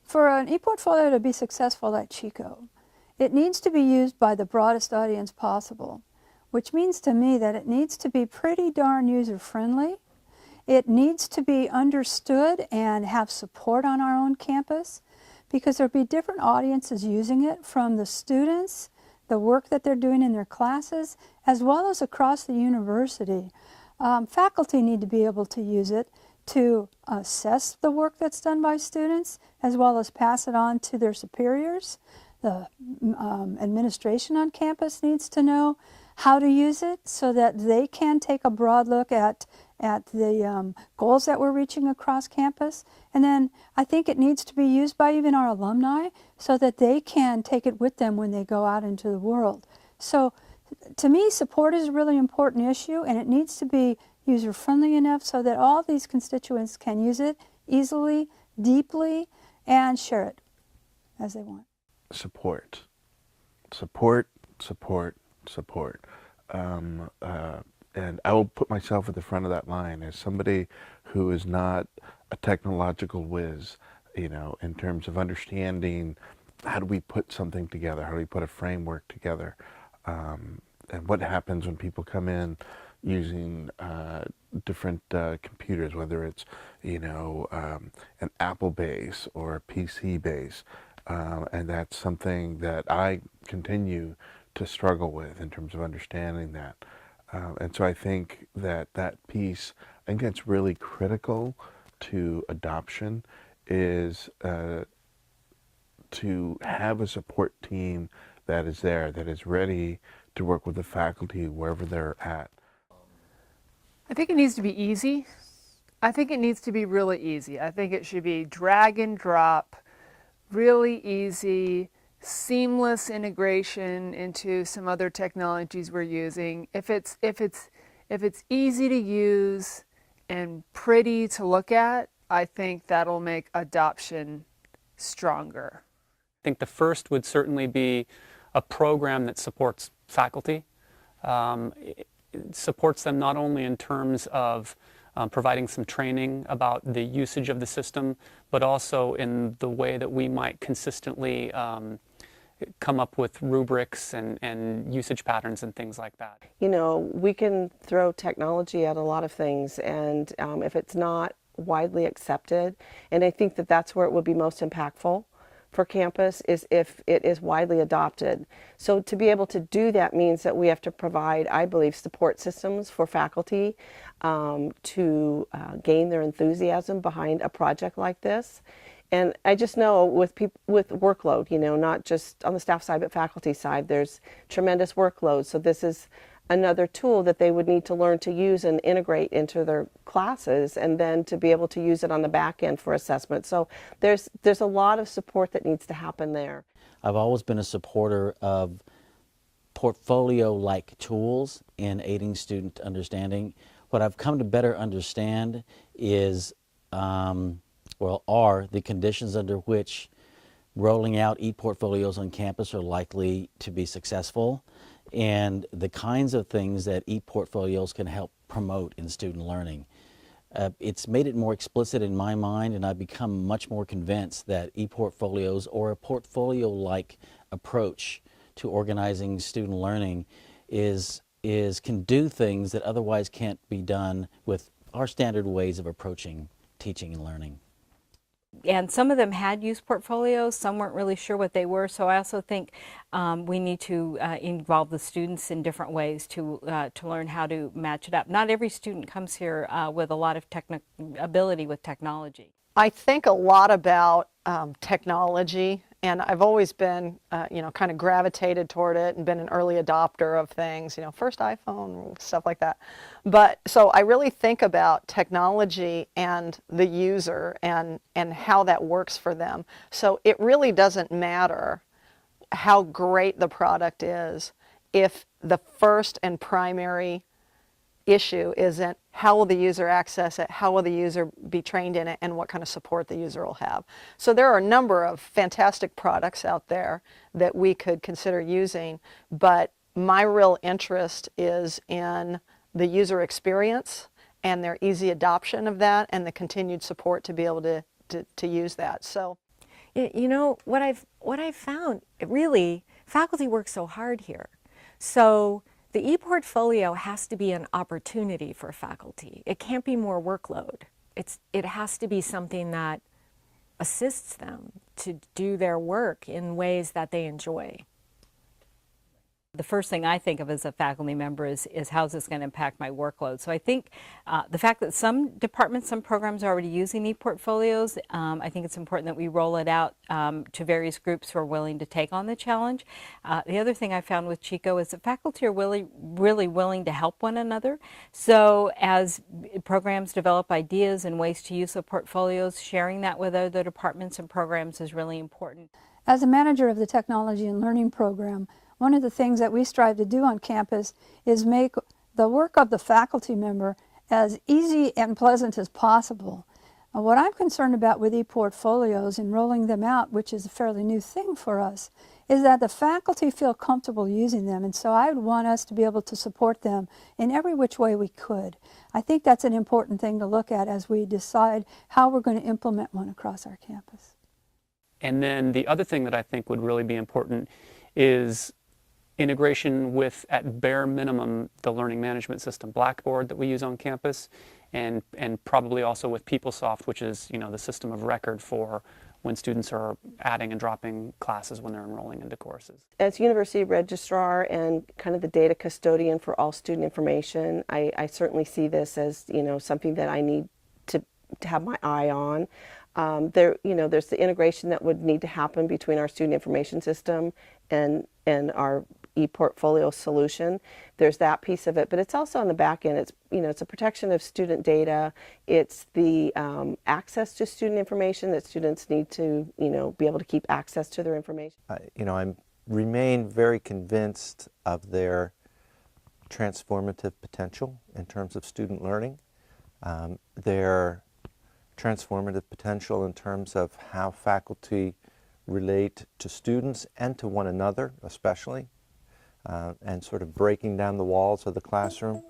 For an ePortfolio to be successful at Chico, it needs to be used by the broadest audience possible, which means to me that it needs to be pretty darn user-friendly. It needs to be understood and have support on our own campus, because there'll be different audiences using it, from the students, the work that they're doing in their classes, as well as across the university. Faculty need to be able to use it to assess the work that's done by students, as well as pass it on to their superiors. The administration on campus needs to know how to use it so that they can take a broad look at the goals that we're reaching across campus. And then I think it needs to be used by even our alumni so that they can take it with them when they go out into the world. So to me, support is a really important issue, and it needs to be user-friendly enough so that all these constituents can use it easily, deeply, and share it as they want. Support. Support, support, support. And I will put myself at the front of that line as somebody who is not a technological whiz, you know, in terms of understanding how do we put something together, how do we put a framework together, and what happens when people come in using different computers, whether it's, you know, an Apple base or a PC base. And that's something that I continue to struggle with in terms of understanding that. And so I think that that piece, I think that's really critical to adoption, is to have a support team that is there, that is ready to work with the faculty wherever they're at. I think it needs to be easy. I think it needs to be really easy. I think it should be drag and drop, really easy, seamless integration into some other technologies we're using. If it's easy to use and pretty to look at, I think that'll make adoption stronger. I think the first would certainly be a program that supports faculty. It supports them not only in terms of providing some training about the usage of the system, but also in the way that we might consistently come up with rubrics and usage patterns and things like that. You know, we can throw technology at a lot of things, and if it's not widely accepted, and I think that that's where it would be most impactful for campus, is if it is widely adopted. So to be able to do that means that we have to provide, I believe, support systems for faculty to gain their enthusiasm behind a project like this. And I just know with workload, you know, not just on the staff side, but faculty side, there's tremendous workload. So this is another tool that they would need to learn to use and integrate into their classes, and then to be able to use it on the back end for assessment. So there's a lot of support that needs to happen there. I've always been a supporter of portfolio-like tools in aiding student understanding. What I've come to better understand is, are the conditions under which rolling out ePortfolios on campus are likely to be successful, and the kinds of things that ePortfolios can help promote in student learning. It's made it more explicit in my mind, and I've become much more convinced that ePortfolios, or a portfolio-like approach to organizing student learning, can do things that otherwise can't be done with our standard ways of approaching teaching and learning. And some of them had used portfolios, some weren't really sure what they were, so I also think we need to involve the students in different ways to learn how to match it up. Not every student comes here with a lot of ability with technology. I think a lot about technology, and I've always been, you know, kind of gravitated toward it and been an early adopter of things, you know, first iPhone, stuff like that. But so I really think about technology and the user and how that works for them. So it really doesn't matter how great the product is if the first and primary issue isn't how will the user access it, how will the user be trained in it, and what kind of support the user will have. So there are a number of fantastic products out there that we could consider using, but my real interest is in the user experience and their easy adoption of that and the continued support to be able to use that. So You know, what I've found, really, faculty work so hard here. So the ePortfolio has to be an opportunity for faculty. It can't be more workload. It has to be something that assists them to do their work in ways that they enjoy. The first thing I think of as a faculty member is how's this going to impact my workload. So I think the fact that some departments, some programs are already using ePortfolios, I think it's important that we roll it out to various groups who are willing to take on the challenge. The other thing I found with Chico is that faculty are really willing to help one another. So as programs develop ideas and ways to use the portfolios, sharing that with other departments and programs is really important. As a manager of the Technology and Learning Program, one of the things that we strive to do on campus is make the work of the faculty member as easy and pleasant as possible. What I'm concerned about with ePortfolios and rolling them out, which is a fairly new thing for us, is that the faculty feel comfortable using them, and so I would want us to be able to support them in every which way we could. I think that's an important thing to look at as we decide how we're going to implement one across our campus. And then the other thing that I think would really be important is integration with, at bare minimum, the learning management system, Blackboard, that we use on campus, and probably also with PeopleSoft, which is, you know, the system of record for when students are adding and dropping classes when they're enrolling into courses. As university registrar and kind of the data custodian for all student information, I certainly see this as, you know, something that I need to have my eye on. There's the integration that would need to happen between our student information system and our ePortfolio solution. There's that piece of it, but it's also on the back end. It's a protection of student data. It's the access to student information that students need to, be able to keep access to their information. I remain very convinced of their transformative potential in terms of student learning. Their transformative potential in terms of how faculty relate to students and to one another, especially, and sort of breaking down the walls of the classroom.